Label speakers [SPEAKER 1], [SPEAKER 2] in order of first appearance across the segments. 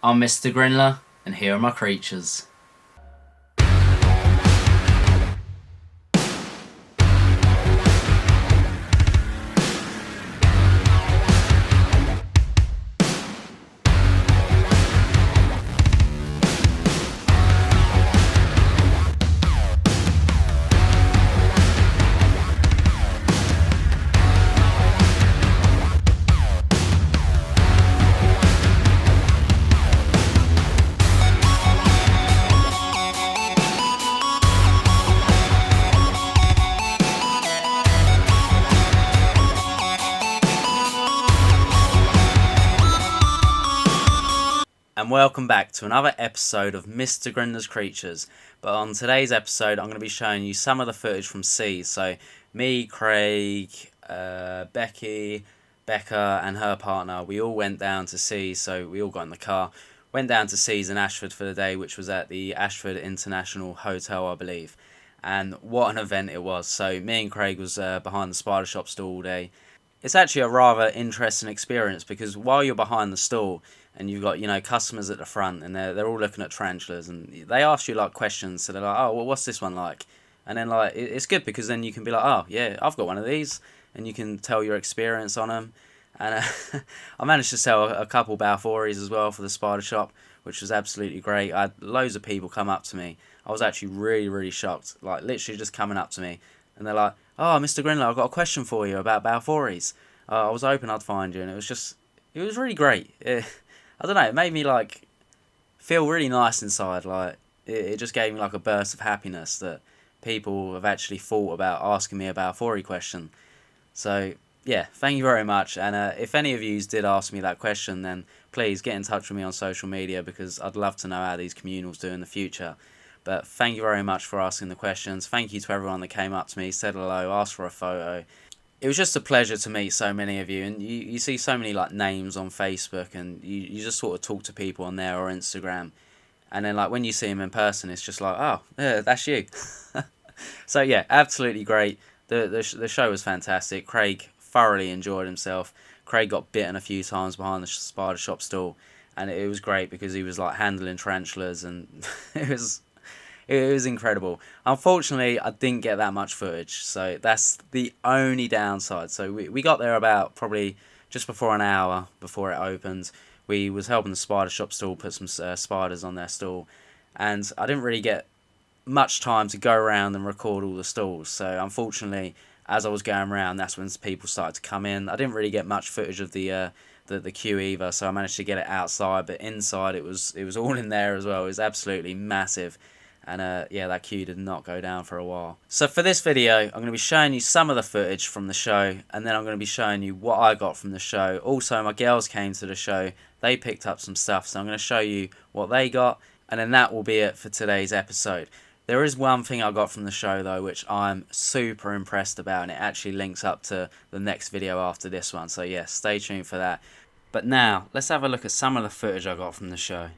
[SPEAKER 1] I'm Mr. Grindler, and here are my creatures. And welcome back to another episode of Mr. Grindlers Creatures. But on today's episode, I'm going to be showing you some of the footage from Seas. So me, Craig, Becky, Becca and her partner, we all went down to Seas. So we all got in the car, went down to Seas in Ashford for the day, which was at the Ashford International Hotel, I believe. And what an event it was. So me and Craig was behind the spider shop stall all day. It's actually a rather interesting experience because while you're behind the stall and you've got, customers at the front and they're all looking at tarantulas and they ask you like questions. So they're like, oh, well, what's this one like? And then like, it's good because then you can be like, oh yeah, I've got one of these, and you can tell your experience on them. And I managed to sell a couple Balfouries as well for the spider shop, which was absolutely great. I had loads of people come up to me. I was actually really, really shocked, like literally just coming up to me. And they're like, oh, Mr. Grindler, I've got a question for you about Balfouries. I was hoping I'd find you, and it was really great. I don't know, it made me like feel really nice inside. Like it just gave me like a burst of happiness that people have actually thought about asking me a Balfourie question. So yeah, thank you very much. And if any of you did ask me that question, then please get in touch with me on social media because I'd love to know how these communals do in the future. But thank you very much for asking the questions. Thank you to everyone that came up to me, said hello, asked for a photo. It was just a pleasure to meet so many of you, and you see so many like names on Facebook, and you just sort of talk to people on there or Instagram, and then like when you see them in person, it's just like, oh, yeah, that's you. So yeah, absolutely great. The show was fantastic. Craig thoroughly enjoyed himself. Craig got bitten a few times behind the spider shop stall, and it was great because he was like handling tarantulas, and it was incredible. Unfortunately, I didn't get that much footage, so that's the only downside. So we got there about probably just before an hour before it opened. We was helping the spider shop stall put some spiders on their stall, and I didn't really get much time to go around and record all the stalls. So unfortunately, as I was going around, that's when people started to come in. I didn't really get much footage of the queue either, so I managed to get it outside, but inside it was all in there as well. It was absolutely massive. And yeah, that queue did not go down for a while. So for this video, I'm going to be showing you some of the footage from the show, and then I'm going to be showing you what I got from the show. Also, my girls came to the show. They picked up some stuff, so I'm going to show you what they got, and then that will be it for today's episode. There is one thing I got from the show, though, which I'm super impressed about, and it actually links up to the next video after this one. So yeah, stay tuned for that. But now, let's have a look at some of the footage I got from the show.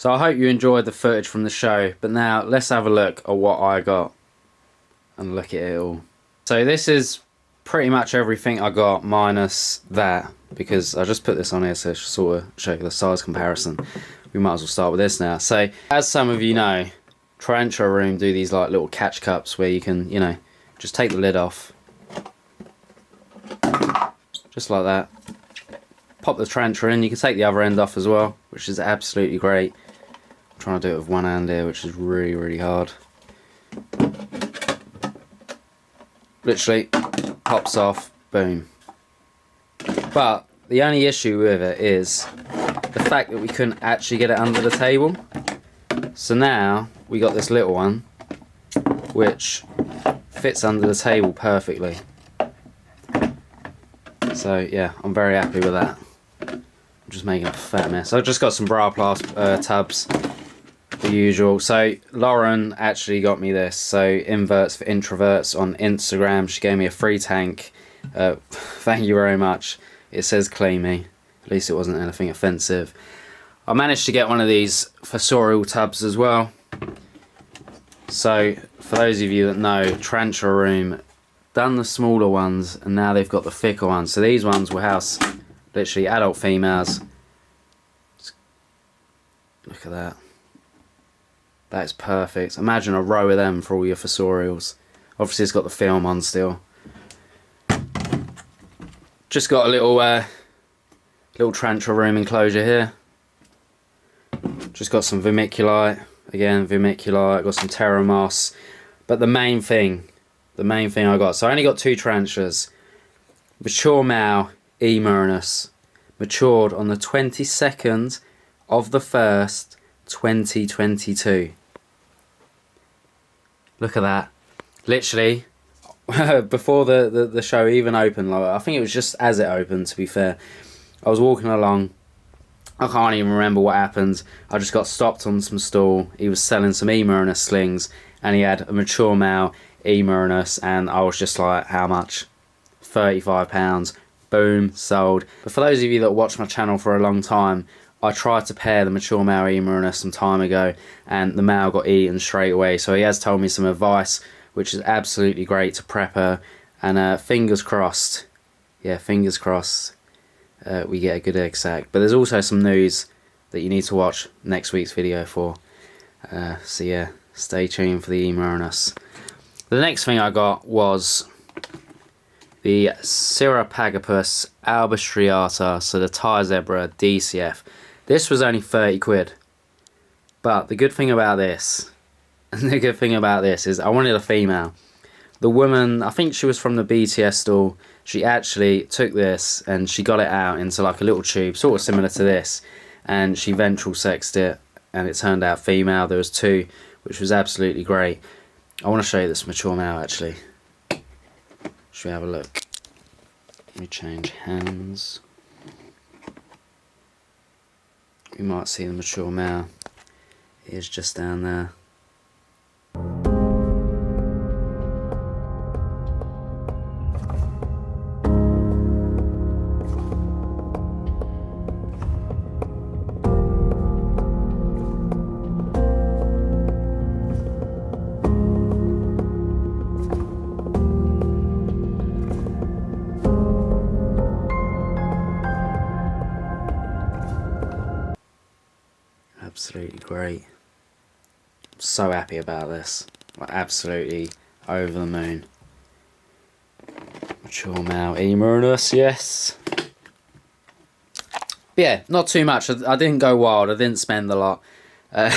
[SPEAKER 1] So I hope you enjoyed the footage from the show, but now let's have a look at what I got and look at it all. So this is pretty much everything I got minus that, because I just put this on here to sort of show you the size comparison. We might as well start with this now. So as some of you know, Tarantula Room do these like little catch cups where you can, you know, just take the lid off. Just like that. Pop the tarantula in. You can take the other end off as well, which is absolutely great. I'm trying to do it with one hand here, which is really, really hard. Literally pops off, boom. But the only issue with it is the fact that we couldn't actually get it under the table. So now we got this little one which fits under the table perfectly. So yeah, I'm very happy with that. I'm just making a fat mess. I've just got some bra tubs, the usual. So Lauren actually got me this. So Inverts for Introverts on Instagram. She gave me a free tank. Thank you very much. It says claim me. At least it wasn't anything offensive. I managed to get one of these fossorial tubs as well. So for those of you that know, Tarantula Room done the smaller ones and now they've got the thicker ones. So these ones will house literally adult females. Look at that. That is perfect. Imagine a row of them for all your fossorials. Obviously it's got the film on still. Just got a little Tarantula Room enclosure here. Just got some vermiculite. Again, vermiculite. Got some terra moss. But the main thing I got, so I only got 2 tarantulas. Mature male, E. murinus, matured on the 22nd of the 1st, 2022. Look at that. Literally, before the show even opened, like, I think it was just as it opened, to be fair. I was walking along. I can't even remember what happened. I just got stopped on some stall. He was selling some E. murinus slings, and he had a mature male E. murinus, and I was just like, how much? £35. Boom, sold. But for those of you that watch my channel for a long time, I tried to pair the mature male E. murinus some time ago, and the male got eaten straight away. So he has told me some advice, which is absolutely great to prep her. And fingers crossed, yeah, fingers crossed, we get a good egg sac. But there's also some news that you need to watch next week's video for. So yeah, stay tuned for the E. murinus. The next thing I got was the Pagapus Albustriata, so the Thai Zebra DCF. This was only 30 quid. But the good thing about this, is I wanted a female. The woman, I think she was from the BTS stall, she actually took this and she got it out into like a little tube, sort of similar to this, and she ventral sexed it, and it turned out female. There was 2, which was absolutely great. I want to show you this mature male actually. Should we have a look? Let me change hands. You might see the mature male. He is just down there. Absolutely great. I'm so happy about this. Like, absolutely over the moon. Mature male E. murinus, yes. But yeah, not too much. I didn't go wild. I didn't spend a lot. I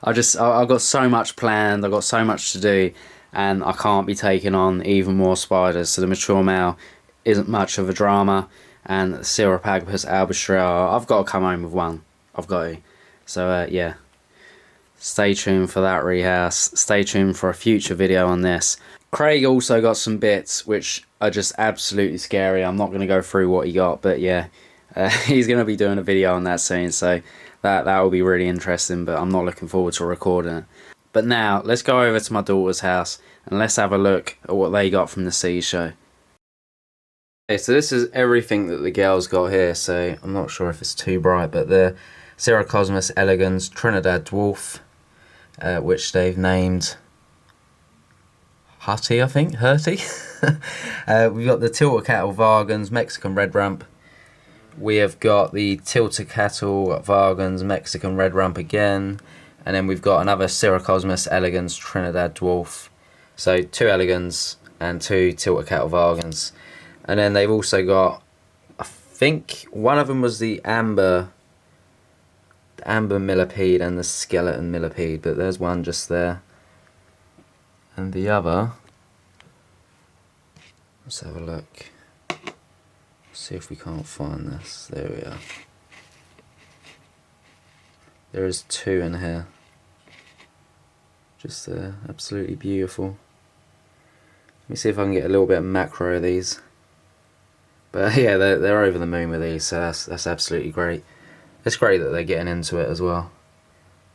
[SPEAKER 1] got so much planned. I got so much to do, and I can't be taking on even more spiders. So the mature male isn't much of a drama, and Pagapus Albustriata, I've got to come home with one. I've got to. So yeah, stay tuned for that rehouse. Stay tuned for a future video on this. Craig also got some bits which are just absolutely scary. I'm not going to go through what he got, but yeah, he's going to be doing a video on that soon, so that will be really interesting, but I'm not looking forward to recording it. But now, let's go over to my daughter's house and let's have a look at what they got from the Sea Show. Okay, so this is everything that the girls got here, so I'm not sure if it's too bright, but Cirrocosmus elegans Trinidad dwarf, which they've named Hutty, I think. Hurty. We've got the Tilted Cattle Vargans Mexican Red Rump. We have got the Tilted Cattle Vargans Mexican Red Rump again. And then we've got another Cirrocosmus elegans Trinidad dwarf. So 2 elegans and 2 Tilted Cattle Vargans. And then they've also got, I think one of them was the Amber Millipede and the Skeleton Millipede, but there's one just there. And the other, let's have a look. See if we can't find this. There we are. There is 2 in here. Just there, absolutely beautiful. Let me see if I can get a little bit of macro of these. But yeah, they're over the moon with these, so that's absolutely great. It's great that they're getting into it as well.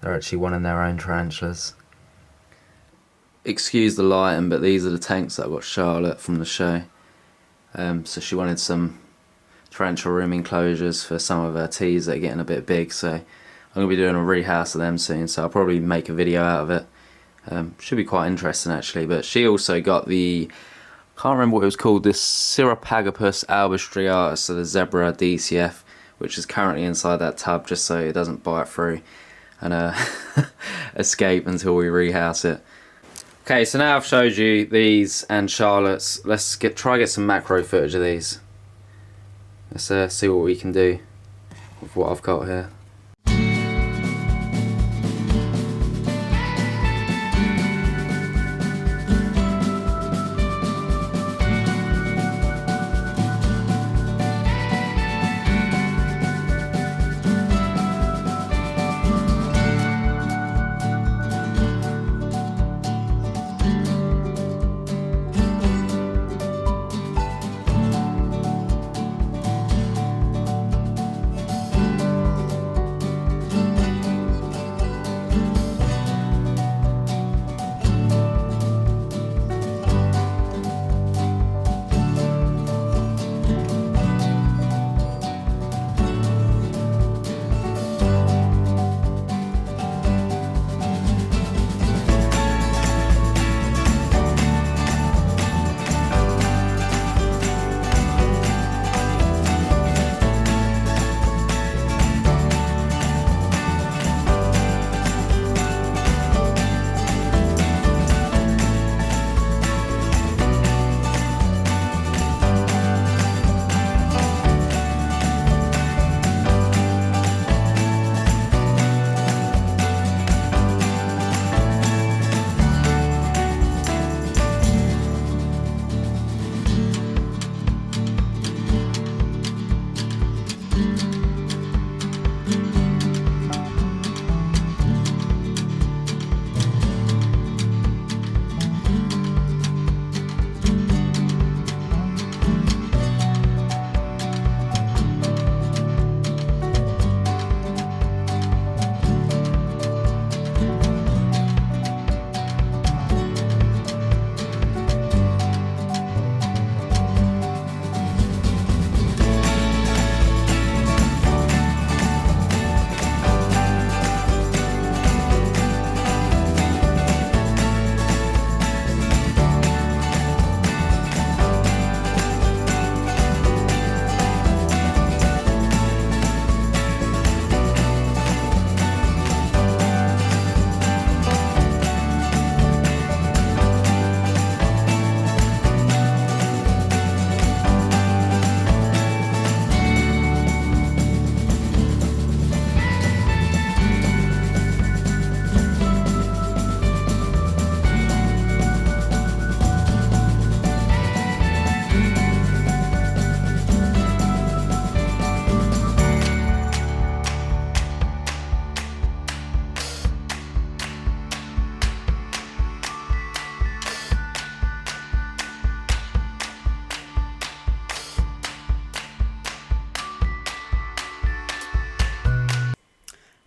[SPEAKER 1] They're actually wanting their own tarantulas. Excuse the lighting, but these are the tanks that I got Charlotte from the show. So she wanted some tarantula room enclosures for some of her teas that are getting a bit big, so I'm going to be doing a rehouse of them soon, so I'll probably make a video out of it. Should be quite interesting actually. But she also got the, can't remember what it was called, this Pagapus Albustriata, so the Zebra DCF, which is currently inside that tub just so it doesn't bite through and escape until we rehouse it. Okay, so now I've showed you these and Charlotte's. Let's try get some macro footage of these. Let's see what we can do with what I've got here.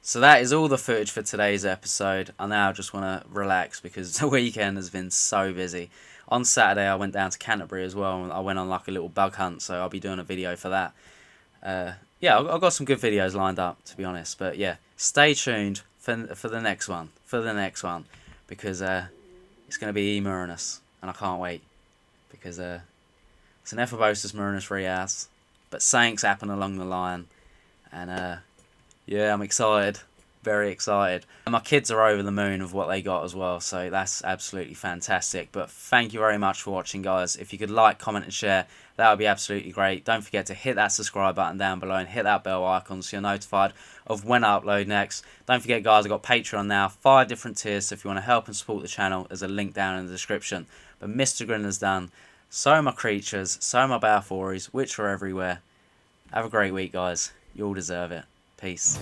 [SPEAKER 1] So that is all the footage for today's episode. I now just want to relax because the weekend has been so busy. On Saturday I went down to Canterbury as well, and I went on like a little bug hunt, so I'll be doing a video for that. yeah, I've got some good videos lined up, to be honest. But yeah, stay tuned for the next one. Because it's going to be Marinus, and I can't wait. Because it's an Ephobosus Marinus Rias, but something's happened along the line. And yeah, I'm excited. Very excited. And my kids are over the moon of what they got as well, so that's absolutely fantastic. But thank you very much for watching, guys. If you could like, comment and share, that would be absolutely great. Don't forget to hit that subscribe button down below and hit that bell icon so you're notified of when I upload next. Don't forget, guys, I've got Patreon now, 5 different tiers, so if you want to help and support the channel, there's a link down in the description. But Mr. Grindler's done. So are my creatures, so are my Balfours, which are everywhere. Have a great week, guys. You all deserve it. Peace.